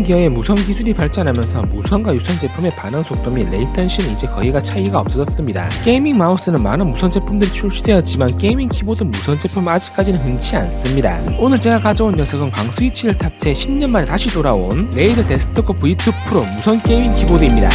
기어의 무선 기술이 발전하면서 무선과 유선 제품의 반응 속도 및 레이턴시는 이제 거의가 차이가 없어졌습니다. 게이밍 마우스는 많은 무선 제품들이 출시되었지만 게이밍 키보드 무선 제품은 아직까지는 흔치 않습니다. 오늘 제가 가져온 녀석은 광스위치를 탑재해 10년 만에 다시 돌아온 레이저 데스크톱 V2 프로 무선 게이밍 키보드입니다.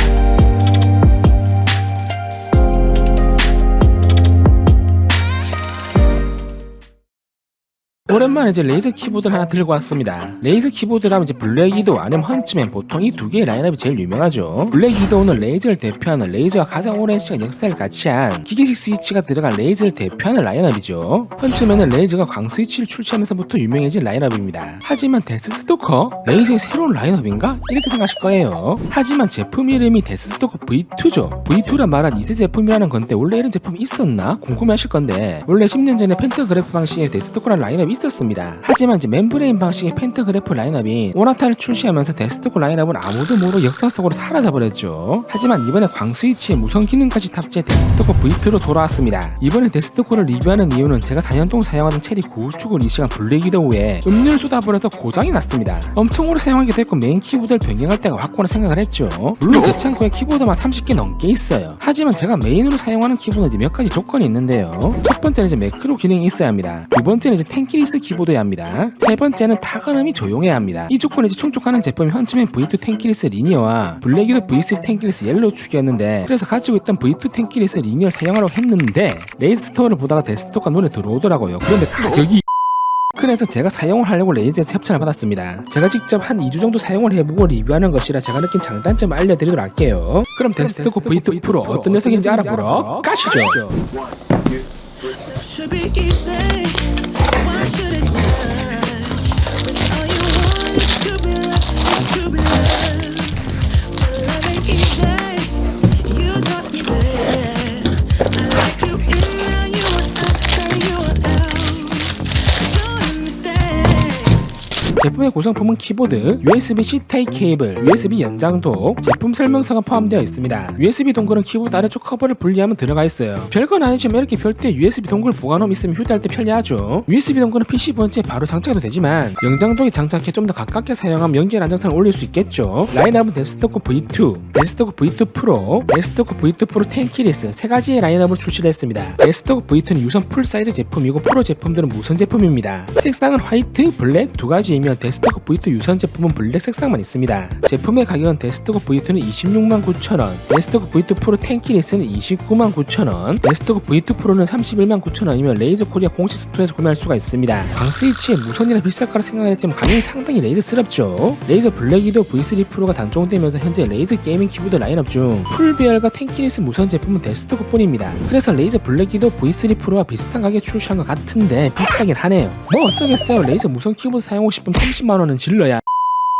오랜만에 이제 레이저 키보드를 하나 들고 왔습니다. 레이저 키보드라면 이제 블랙 위도우 아니면 헌츠맨, 보통 이 두 개의 라인업이 제일 유명하죠. 블랙 위도우는 레이저를 대표하는, 레이저와 가장 오랜 시간 역사를 같이 한 기계식 스위치가 들어간 레이저를 대표하는 라인업이죠. 헌츠맨은 레이저가 광 스위치를 출시하면서부터 유명해진 라인업입니다. 하지만 데스스토커? 레이저의 새로운 라인업인가? 이렇게 생각하실 거예요. 하지만 제품 이름이 데스스토커 V2죠. V2란 말은 2세 제품이라는 건데 원래 이런 제품이 있었나? 궁금해하실 건데, 원래 10년 전에 펜타그래프 방식의 데스스토커라는 라인업이 있었습니다. 하지만 이제 멤브레인 방식의 펜타그래프 라인업이 오나타를 출시하면서 데스크톱 라인업은 아무도 모르고 역사 속으로 사라져버렸죠. 하지만 이번에 광스위치에 무선 기능까지 탑재해 데스크톱 V2로 돌아왔습니다. 이번에 데스크톱을 리뷰하는 이유는 제가 4년 동안 사용하던 체리 고우축을 이 시간 블랙 위도우에 음료를 쏟아버려서 고장이 났습니다. 엄청 오래 사용하기도 했고 메인 키보드를 변경할 때가 왔구나 생각을 했죠. 물론 제 창고에 키보드만 30개 넘게 있어요. 하지만 제가 메인으로 사용하는 키보드는 몇 가지 조건이 있는데요. 첫 번째는 이제 매크로 기능이 있어야 합니다. 두 번째는 이제 텐키리스 키보드여야 합니다. 세 번째는 타건음이 조용해야 합니다. 이 조건을 이제 충족하는 제품이 헌츠맨 V2 텐키리스 리니어와 블랙 위도우 V3 텐키리스 옐로우 축이었는데, 그래서 가지고 있던 V2 텐키리스 리니어를 사용하려고 했는데 레이저 스토어를 보다가 데스크톱과 눈에 들어오더라고요. 그런데 가격이 그래서 제가 사용을 하려고 레이저에서 협찬을 받았습니다. 제가 직접 한 2주 정도 사용을 해보고 리뷰하는 것이라 제가 느낀 장단점을 알려드리도록 할게요. 그럼 데스크톱 V2 프로 어떤 녀석인지 알아보러 가시죠. 제품의 구성품은 키보드, USB-C 타입 케이블, USB 연장도, 제품 설명서가 포함되어 있습니다. USB 동글은 키보드 아래쪽 커버를 분리하면 들어가 있어요. 별건 아니지만 이렇게 별도의 USB 동글 보관홈 있으면 휴대할 때 편리하죠. USB 동글은 PC 본체에 바로 장착해도 되지만 영장도에 장착해 좀 더 가깝게 사용하면 연결 안정성을 올릴 수 있겠죠. 라인업은 데스크톱 V2, 데스크톱 V2 프로, 데스크톱 V2 프로 텐키리스 세 가지의 라인업을 출시를 했습니다. 데스크톱 V2는 유선 풀 사이즈 제품이고 프로 제품들은 무선 제품입니다. 색상은 화이트, 블랙 두 가지이며 데스크톱 V2 유선 제품은 블랙 색상만 있습니다. 제품의 가격은 데스크톱 V2는 269,000원, 데스크톱 V2 프로 텐키리스는 299,000원, 데스크톱 V2 프로는 319,000원이며 레이저 코리아 공식 스토어에서 구매할 수가 있습니다. 광스위치에 무선이라 비쌀 거라 생각을 했지만 가격이 상당히 레이저스럽죠. 레이저 블랙 위도우 V3 프로가 단종되면서 현재 레이저 게이밍 키보드 라인업 중 풀배열과 텐키리스 무선 제품은 데스크톱 뿐입니다. 그래서 레이저 블랙 위도우 V3 프로와 비슷한 가격에 출시한 것 같은데 비싸긴 하네요. 뭐 어쩌겠어요. 레이저 무선 키보드 사용하고 싶으면 30만원은 질러야.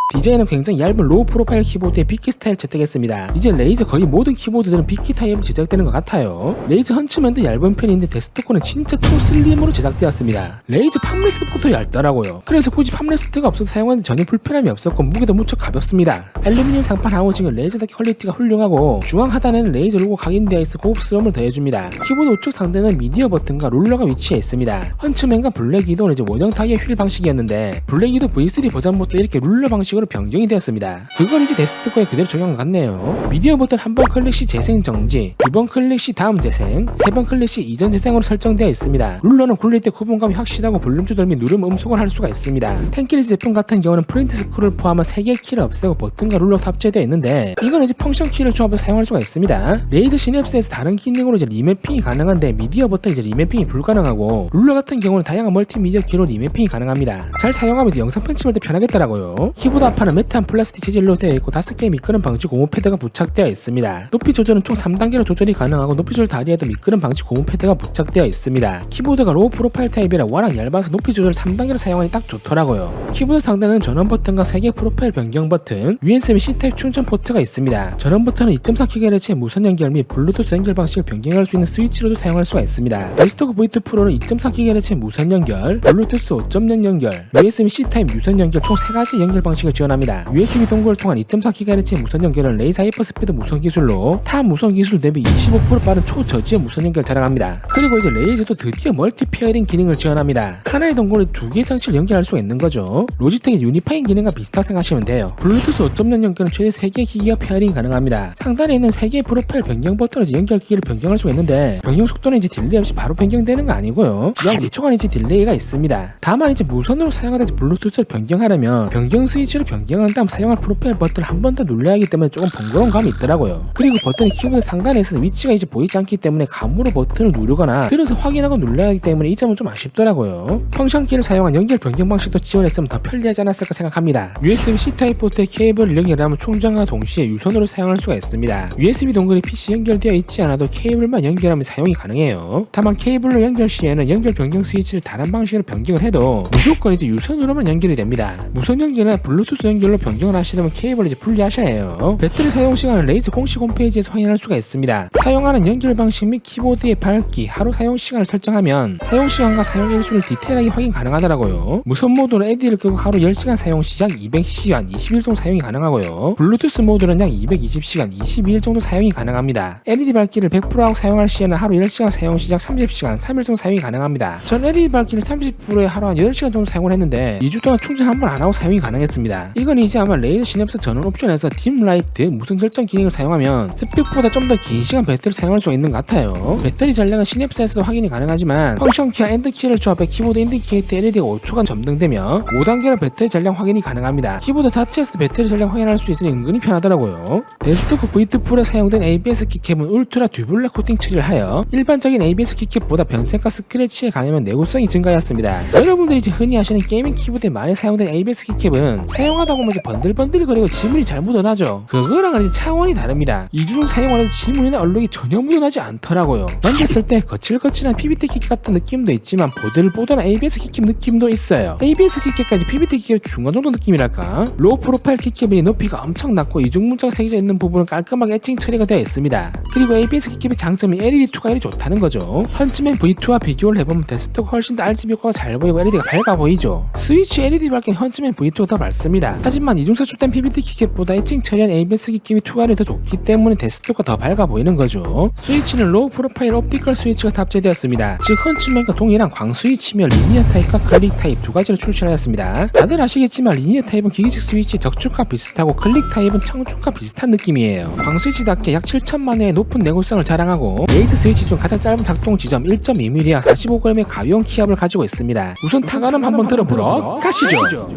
디자인은 굉장히 얇은 로우 프로파일 키보드에 빅키 스타일 채택했습니다. 이제 레이저 거의 모든 키보드들은 빅키 타입으로 제작되는 것 같아요. 레이저 헌츠맨도 얇은 편인데 데스크톱은 진짜 초슬림으로 제작되었습니다. 레이저 팜레스트부터 얇더라고요. 그래서 굳이 팜레스트가 없어서 사용하는데 전혀 불편함이 없었고 무게도 무척 가볍습니다. 알루미늄 상판 하우징은 레이저 퀄리티가 훌륭하고 중앙 하단에는 레이저 로고 각인되어 있어 고급스러움을 더해줍니다. 키보드 우측 상단에는 미디어 버튼과 룰러가 위치해 있습니다. 헌츠맨과 블랙 위도우는 이제 원형 타기의 휠 방식이었는데 블랙 위도우 V3 버전부터 이렇게 룰러 방식으로 변경이 되었습니다. 그걸 이제 데스크톱에 그대로 적용한 것 같네요. 미디어 버튼 한 번 클릭 시 재생 정지, 두 번 클릭 시 다음 재생, 세 번 클릭 시 이전 재생으로 설정되어 있습니다. 룰러는 굴릴 때 구분감이 확실하고 볼륨 조절 및 누름 음속을 할 수가 있습니다. 텐키리스 제품 같은 경우는 프린트 스크롤을 포함한 3개의 키를 없애고 버튼과 룰러 탑재되어 있는데 이건 이제 펑션 키를 조합해서 사용할 수가 있습니다. 레이저 시냅스에서 다른 기능으로 이제 리매핑이 가능한데 미디어 버튼 이제 리매핑이 불가능하고 룰러 같은 경우는 다양한 멀티미디어 키로 리매핑이 가능합니다. 잘 사용하면 이제 영상 편집할 때 편하겠더라고요. 키보드 앞판은 매트한 플라스틱 재질로 되어 있고 5개의 미끄럼 방지 고무 패드가 부착되어 있습니다. 높이 조절은 총 3단계로 조절이 가능하고 높이 조절 다리에도 미끄럼 방지 고무 패드가 부착되어 있습니다. 키보드가 로우 프로파일 타입이라 워낙 얇아서 높이 조절 3단계로 사용하니 딱 좋더라고요. 키보드 상단에는 전원 버튼과 3개 프로파일 변경 버튼, USB C타입 충전 포트가 있습니다. 전원 버튼은 2.4GHz의 무선 연결 및 블루투스 연결 방식을 변경할 수 있는 스위치로도 사용할 수가 있습니다. 데스크톱 V2 프로는 2.4GHz의 무선 연결, 블루투스 5.0 연결, USB C타입 유선 연결 총 3가지 연결 방식을 지원합니다. USB 동굴을 통한 2.4GHz 무선 연결은 레이저 하이퍼스피드 무선 기술로 타 무선 기술 대비 25% 빠른 초저지연 무선 연결 자랑합니다. 그리고 이제 레이저도 드디어 멀티 페어링 기능을 지원합니다. 하나의 동굴에 두 개의 장치를 연결할 수가 있는 거죠. 로지텍의 유니파잉 기능과 비슷하게 생각하시면 돼요. 블루투스 5.0 연결은 최대 3개의 기기가 페어링 가능합니다. 상단에 있는 3개의 프로파일 변경 버튼으로 연결 기기를 변경할 수가 있는데 변경 속도는 이제 딜레이 없이 바로 변경되는 거 아니고요. 약 2초간 이제 딜레이가 있습니다. 다만 이제 무선으로 사용하다 블루투스를 변경하려면 변경 스위치를 변경한 다음 사용할 프로파일 버튼을 한 번 더 눌러야 하기 때문에 조금 번거로운 감이 있더라고요. 그리고 버튼이 키보드 상단에 있어서 위치가 이제 보이지 않기 때문에 감으로 버튼을 누르거나 들어서 확인하고 눌러야 하기 때문에 이 점은 좀 아쉽더라고요. 펑션 키를 사용한 연결 변경 방식도 지원했으면 더 편리하지 않았을까 생각합니다. USB-C 타입 포트에 케이블을 연결하면 충전과 동시에 유선으로 사용할 수가 있습니다. USB 동글이 PC 연결되어 있지 않아도 케이블만 연결하면 사용이 가능해요. 다만 케이블로 연결 시에는 연결 변경 스위치를 다른 방식으로 변경을 해도 무조건 이제 유선으로만 연결이 됩니다. 무선 연결이나 블루투스 연결로 변경을 하시려면 케이블을 이제 분리하셔야 해요. 배터리 사용 시간을 레이저 공식 홈페이지에서 확인할 수가 있습니다. 사용하는 연결 방식 및 키보드의 밝기, 하루 사용 시간을 설정하면 사용 시간과 사용 일수를 디테일하게 확인 가능하더라고요. 무선 모드로 LED를 끄고 하루 10시간 사용 시 약 200시간, 20일 정도 사용이 가능하고요. 블루투스 모드는 약 220시간, 22일 정도 사용이 가능합니다. LED 밝기를 100%하고 사용할 시에는 하루 10시간 사용 시 약 30시간, 3일 정도 사용이 가능합니다. 전 LED 밝기를 30%에 하루 한 8시간 정도 사용을 했는데 2주 동안 충전 한 번 안 하고 사용이 가능했습니다. 이건 이제 아마 레이저 시냅스 전원 옵션에서 딤 라이트 무선 설정 기능을 사용하면 스펙보다 좀 더 긴 시간 배터리를 사용할 수 있는 것 같아요. 배터리 전량은 시냅스에서도 확인이 가능하지만 펑션 키와 엔드 키를 조합해 키보드 인디케이터 LED가 5초간 점등되며 5단계로 배터리 전량 확인이 가능합니다. 키보드 자체에서 배터리 전량 확인할 수 있으니 은근히 편하더라고요. 데스크톱 V2 Pro에 사용된 ABS 키캡은 울트라 듀블랙 코팅 처리를 하여 일반적인 ABS 키캡보다 변색과 스크래치에 강하면 내구성이 증가하였습니다. 여러분들이 이제 흔히 하시는 게이밍 키보드에 많이 사용된 ABS 키캡은 사용하다 보면 이제 번들번들거리고 지문이 잘 묻어나죠. 그거랑은 이제 차원이 다릅니다. 2주 중 사용을 해도 지문이나 얼룩이 전혀 묻어나지 않더라고요. 만졌을 때 거칠거칠한 PBT 키캡 같은 느낌도 있지만 보들보들한 ABS 키캡 느낌도 있어요. ABS 키캡까지 PBT 키캡 중간 정도 느낌이랄까? 로우 프로파일 키캡이 높이가 엄청 낮고 이중 문자가 새겨져 있는 부분은 깔끔하게 애칭 처리가 되어 있습니다. 그리고 ABS 키캡의 장점이 LED 투과율이 좋다는 거죠. 헌츠맨 V2와 비교를 해보면 데스크톱 훨씬 더 RGB 효과가 잘 보이고 LED가 밝아 보이죠. 스위치 LED 밝기는 헌츠맨 V2가 더 밝습니다. 하지만 이중사 출된 PBT 키캡보다 애칭 처리한 ABS 키캡이 투과율이 더 좋기 때문에 데스크톱과 더 밝아 보이는 거죠. 스위치는 로우 프로파일 옵티컬 스위치가 탑재되었습니다. 즉 헌츠맨과 동일한 광 스위치며 리니어 타입과 클릭 타입 두 가지를 출시하였습니다. 다들 아시겠지만 리니어 타입은 기기식 스위치 적축과 비슷하고 클릭 타입은 청축과 비슷한 느낌이에요. 광 스위치답게 약 7천만 회의 높은 내구성을 자랑하고 레이트 스위치 중 가장 짧은 작동 지점 1.2mm와 45g의 가벼운 키압을 가지고 있습니다. 우선 타가름 한번 들어보러 가시죠.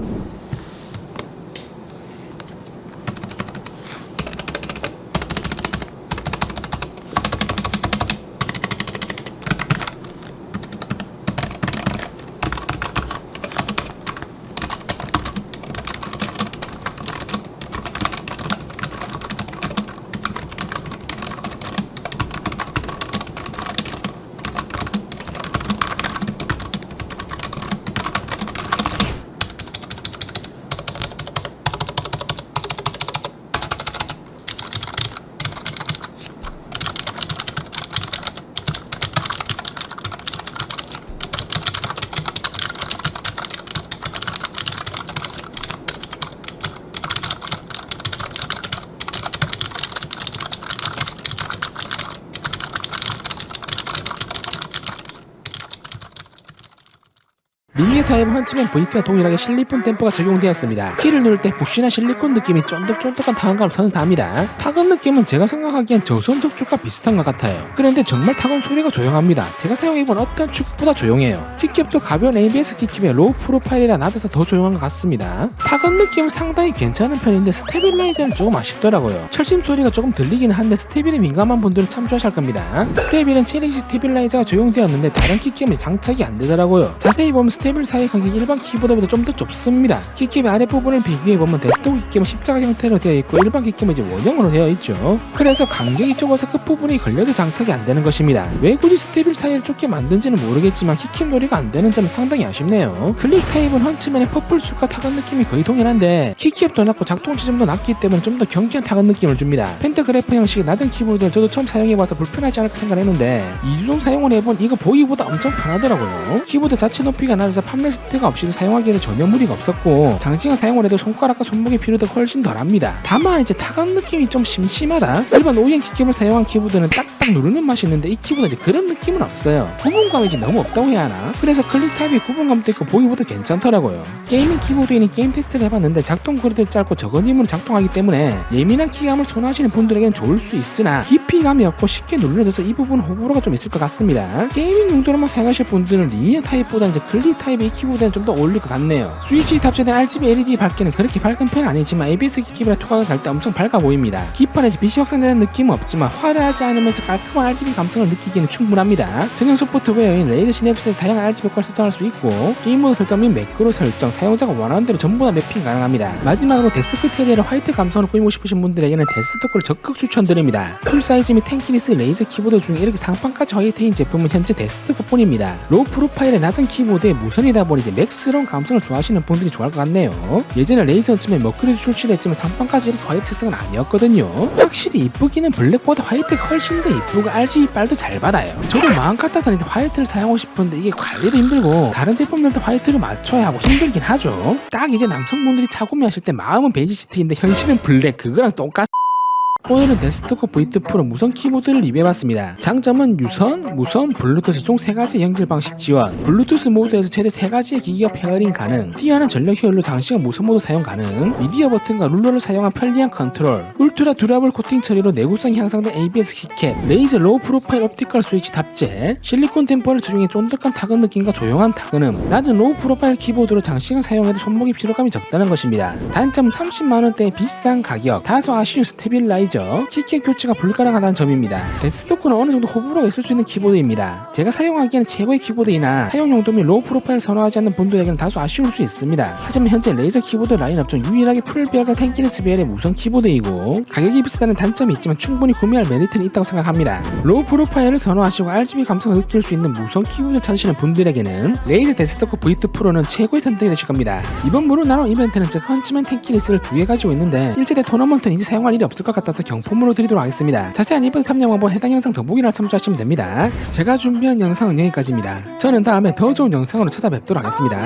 리니어 타입 헌츠맨 V2와 동일하게 실리콘 댐퍼가 적용되었습니다. 키를 누를 때 푹신한 실리콘 느낌이 쫀득쫀득한 타건감을 선사합니다. 타건 느낌은 제가 생각하기엔 저소음 적축과 비슷한 것 같아요. 그런데 정말 타건 소리가 조용합니다. 제가 사용해본 어떤 축보다 조용해요. 키캡도 가벼운 ABS 키캡에 로우 프로파일이라 낮아서 더 조용한 것 같습니다. 타건 느낌은 상당히 괜찮은 편인데 스테빌라이저는 조금 아쉽더라고요. 철심 소리가 조금 들리긴 한데 스테빌에 민감한 분들은 참 좋아하실 겁니다. 스테빌은 체리시 스테빌라이저가 적용되었는데 다른 키캡에 장착이 안 되더라고요. 자세히 보면 스테빌 사이 간격이 일반 키보드보다 좀 더 좁습니다. 키캡의 아랫부분을 비교해보면 데스크톱 키캡은 십자가 형태로 되어 있고 일반 키캡은 이제 원형으로 되어 있죠. 그래서 간격이 좁아서 끝부분이 걸려서 장착이 안 되는 것입니다. 왜 굳이 스테빌 사이를 좁게 만든지는 모르겠지만 키캡 놀이가 안 되는 점은 상당히 아쉽네요. 클릭 타입은 헌츠맨의 퍼플 숲과 타건 느낌이 거의 동일한데 키캡도 낮고 작동 지점도 낮기 때문에 좀 더 경쾌한 타건 느낌을 줍니다. 펜타그래프 형식의 낮은 키보드를 저도 처음 사용해봐서 불편하지 않을까 생각했는데 2주 정 사용을 해본 이거 보기보다 엄청 편하더라고요. 키보드 자체 높이가 낮아서 있어서 판매 스티커가 없이도 사용하기에는 전혀 무리가 없었고 장시간 사용을 해도 손가락과 손목의 피로도가 훨씬 덜합니다. 다만 이제 타각 느낌이 좀 심심하다. 일반 OEM 키캡을 사용한 키보드는 딱딱 누르는 맛이 있는데 이 키보드는 이제 그런 느낌은 없어요. 구분감이 이제 너무 없다고 해야 하나? 그래서 클릭 타입이 구분감도 있고 보기보다 괜찮더라고요. 게이밍 키보드에는 게임 테스트를 해봤는데 작동 거리도 짧고 적은 힘으로 작동하기 때문에 예민한 키감을 선호하시는 분들에게는 좋을 수 있으나 깊이감이 없고 쉽게 눌러져서 이 부분 호불호가 좀 있을 것 같습니다. 게이밍 용도로만 사용하실 분들은 리니어 타입보다 이제 클릭 타입의 이 키보드는 좀 더 어울릴 것 같네요. 스위치 탑재된 RGB LED 밝기는 그렇게 밝은 편은 아니지만 ABS 키캡이라 투각을 살 때 엄청 밝아 보입니다. 기판에 빛이 확산되는 느낌은 없지만 화려하지 않으면서 깔끔한 RGB 감성을 느끼기에는 충분합니다. 전용 소프트웨어인 레이저 시냅스에서 다양한 RGB 효과를 설정할 수 있고 게임 모드 설정 및 매크로 설정, 사용자가 원하는 대로 전부 다 매핑 가능합니다. 마지막으로 데스크 테리어를 화이트 감성으로 꾸미고 싶으신 분들에게는 데스크토크를 적극 추천드립니다. 풀사이즈 및 텐키리스 레이저 키보드 중에 이렇게 상판까지 화이트인 제품은 현재 데스크토크뿐입니다. 로우 프로파일의 낮은 키보드에 무선이다 보니 이제 맥스러운 감성을 좋아하시는 분들이 좋아할 것 같네요. 예전에 레이저 쯤에 머큐리도 출시됐지만 상판까지 이렇게 화이트 색상은 아니었거든요. 확실히 이쁘기는 블랙보다 화이트가 훨씬 더 이쁘고 RGB 빨도 잘 받아요. 저도 마음 같아서 이제 화이트를 사용하고 싶은데 이게 관리도 힘들고 다른 제품들도 화이트를 맞춰야 하고 힘들긴 하죠. 딱 이제 남성분들이 차 구매하실 때 마음은 베이지시티인데 현실은 블랙, 그거랑 똑같. 오늘은 데스크톱 V2 프로 무선 키보드를 리뷰해봤습니다. 장점은 유선, 무선, 블루투스 총 3가지 연결 방식 지원, 블루투스 모드에서 최대 3가지의 기기가 페어링 가능, 뛰어난 전력 효율로 장시간 무선 모드 사용 가능, 미디어 버튼과 룰러를 사용한 편리한 컨트롤, 울트라 듀라블 코팅 처리로 내구성이 향상된 ABS 키캡, 레이저 로우 프로파일 옵티컬 스위치 탑재, 실리콘 템퍼를 적용해 쫀득한 타건 느낌과 조용한 타건음, 낮은 로우 프로파일 키보드로 장시간 사용해도 손목의 피로감이 적다는 것입니다. 단점은 30만원대의 비싼 가격, 다소 아쉬운 스테빌라이저, 키캡 교체가 불가능하다는 점입니다. 데스크토크는 어느 정도 호불호가 있을 수 있는 키보드입니다. 제가 사용하기에는 최고의 키보드이나 사용 용도 및 로우 프로파일 선호하지 않는 분들에게는 다소 아쉬울 수 있습니다. 하지만 현재 레이저 키보드 라인업 중 유일하게 풀별과 텐키리스 배열의 무선 키보드이고 가격이 비싸다는 단점이 있지만 충분히 구매할 메리트는 있다고 생각합니다. 로우 프로파일을 선호하시고 RGB 감성을 느낄 수 있는 무선 키보드를 찾으시는 분들에게는 레이저 데스크토크 V2 프로는 최고의 선택이 되실 겁니다. 이번 무료 나눔 이벤트는 제 헌츠맨 텐키리스를 2개 가지고 있는데 일제대 토너먼트는 이제 사용할 일이 없을 것 같아서 경품으로 드리도록 하겠습니다. 자세한 이벤트 참여 방법 해당 영상 더보기欄을 참조하시면 됩니다. 제가 준비한 영상은 여기까지입니다. 저는 다음에 더 좋은 영상으로 찾아뵙도록 하겠습니다.